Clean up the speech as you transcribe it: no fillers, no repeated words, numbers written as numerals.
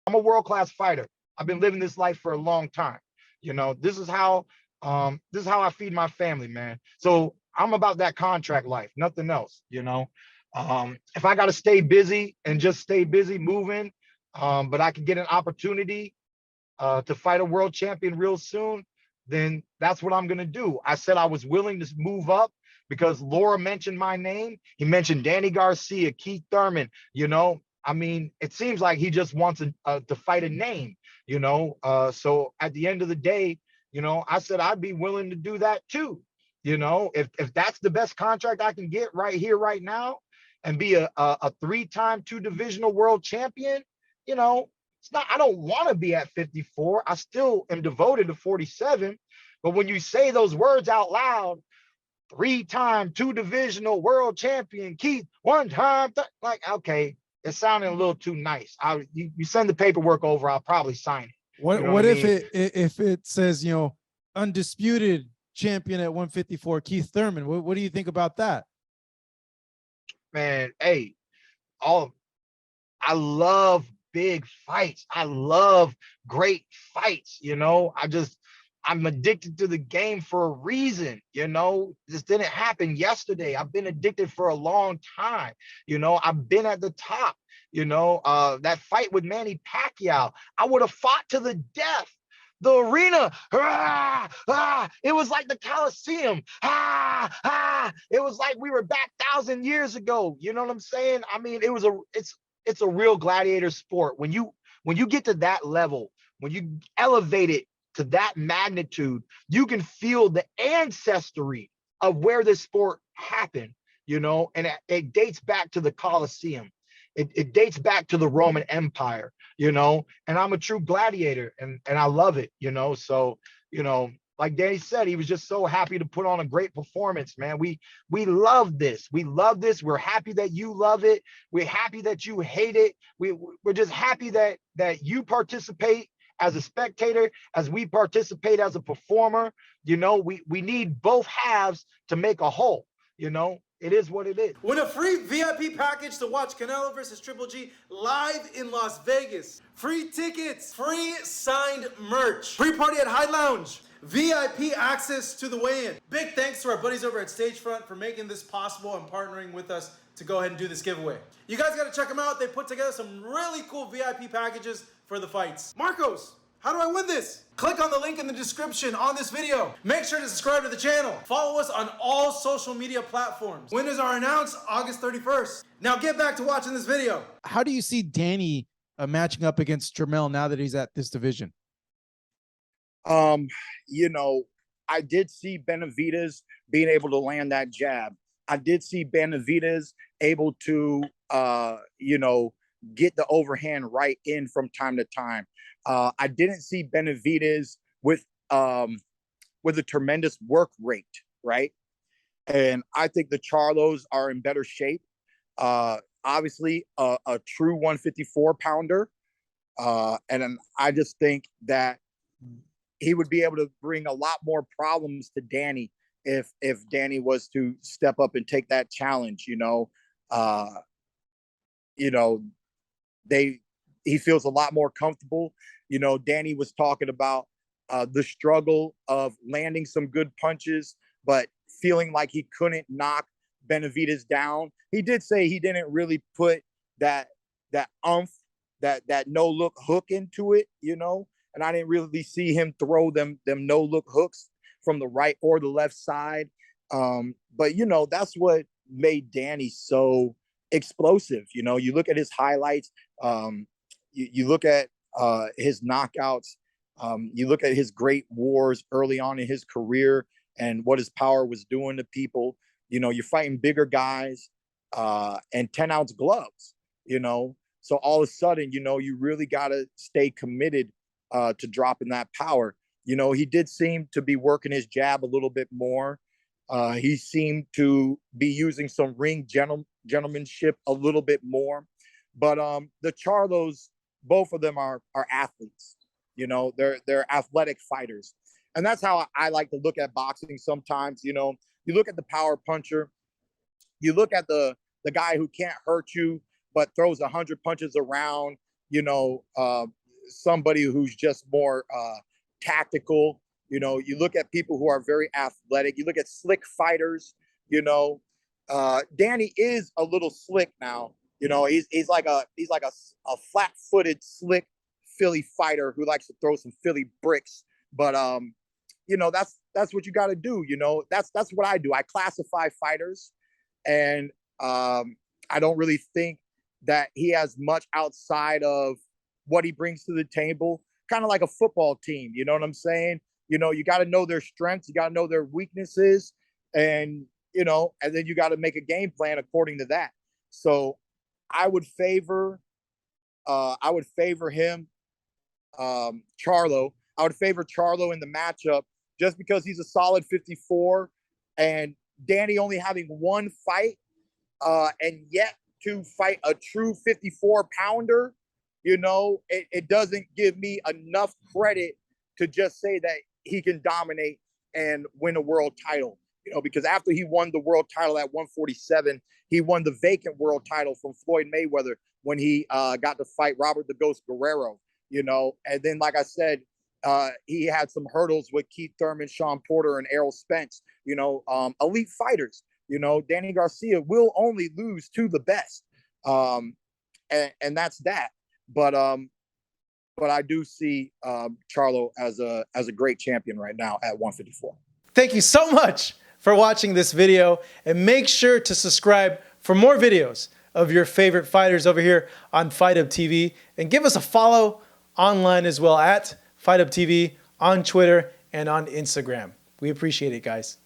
I'm a world-class fighter. I've been living this life for a long time. This is how I feed my family, man. So I'm about that contract life, nothing else. If I got to stay busy and just stay busy moving, but I can get an opportunity to fight a world champion real soon, then that's what I'm going to do. I said I was willing to move up because Laura mentioned my name. He mentioned Danny Garcia, Keith Thurman. I mean, it seems like he just wants to fight a name. So at the end of the day, I said I'd be willing to do that too. If that's the best contract I can get right here, right now, and be a three-time two-divisional world champion, it's not, I don't want to be at 54. I still am devoted to 47. But when you say those words out loud, three-time two-divisional world champion, Keith, one time, like, okay, it sounded a little too nice. You send the paperwork over, I'll probably sign it. What if it says, undisputed champion at 154, Keith Thurman? What do you think about that? Man, hey, I love big fights. I love great fights. I'm addicted to the game for a reason. This didn't happen yesterday. I've been addicted for a long time. I've been at the top. That fight with Manny Pacquiao, I would have fought to the death. The arena, it was like the Coliseum. It was like we were back 1,000 years ago. You know what I'm saying? I mean, it's a real gladiator sport. When you get to that level, when you elevate it to that magnitude, you can feel the ancestry of where this sport happened, and it dates back to the Colosseum. It dates back to the Roman Empire, and I'm a true gladiator and I love it, so, like Danny said, he was just so happy to put on a great performance, man. We love this. We love this. We're happy that you love it. We're happy that you hate it. We're just happy that you participate as a spectator, as we participate as a performer. We need both halves to make a whole. It is what it is. Win a free VIP package to watch Canelo versus Triple G live in Las Vegas. Free tickets, free signed merch, free party at High Lounge, VIP access to the weigh-in. Big thanks to our buddies over at Stagefront for making this possible and partnering with us to go ahead and do this giveaway. You guys got to check them out. They put together some really cool VIP packages for the fights. Marcos, how do I win this? Click on the link in the description on this video. Make sure to subscribe to the channel. Follow us on all social media platforms. Winners are announced August 31st. Now get back to watching this video. How do you see Danny matching up against Jermell now that he's at this division? I did see Benavidez being able to land that jab. I did see Benavidez able to, get the overhand right in from time to time. I didn't see Benavidez with a tremendous work rate, right? And I think the Charlos are in better shape. Obviously, a true 154 pounder. And I just think that he would be able to bring a lot more problems to Danny if Danny was to step up and take that challenge. He feels a lot more comfortable. Danny was talking about the struggle of landing some good punches, but feeling like he couldn't knock Benavidez down. He did say he didn't really put that umph, that no look hook into it, and I didn't really see him throw them no look hooks from the right or the left side. But that's what made Danny so explosive. You look at his highlights, you look at his knockouts, you look at his great wars early on in his career and what his power was doing to people. You're fighting bigger guys and 10-ounce gloves, so all of a sudden, you really got to stay committed to dropping that power. He did seem to be working his jab a little bit more. He seemed to be using some ring gentlemanship a little bit more. But the Charlos, both of them are athletes. They're athletic fighters. And that's how I like to look at boxing sometimes. You look at the power puncher. You look at the guy who can't hurt you, but throws 100 punches around, somebody who's just more tactical. You know, you look at people who are very athletic. You look at slick fighters. You know, Danny is a little slick now. You know, he's like a flat-footed, slick Philly fighter who likes to throw some Philly bricks. But you know, that's what you got to do. You know, that's what I do. I classify fighters, and I don't really think that he has much outside of what he brings to the table. Kind of like a football team. You know what I'm saying? You know, you got to know their strengths, you got to know their weaknesses, and you know, and then you got to make a game plan according to that. So I would favor him, Charlo. I would favor Charlo in the matchup just because he's a solid 54, and Danny only having one fight, and yet to fight a true 54 pounder. You know, it doesn't give me enough credit to just say that he can dominate and win a world title. You know, because after he won the world title at 147, he won the vacant world title from Floyd Mayweather when he got to fight Robert the Ghost Guerrero. You know, and then, like I said, he had some hurdles with Keith Thurman, Sean Porter, and Errol Spence. You know, elite fighters. You know, Danny Garcia will only lose to the best, and that's that. But I do see Charlo as a great champion right now at 154. Thank you so much for watching this video, and make sure to subscribe for more videos of your favorite fighters over here on Fight Hub TV, and give us a follow online as well at Fight Hub TV on Twitter and on Instagram. We appreciate it, guys.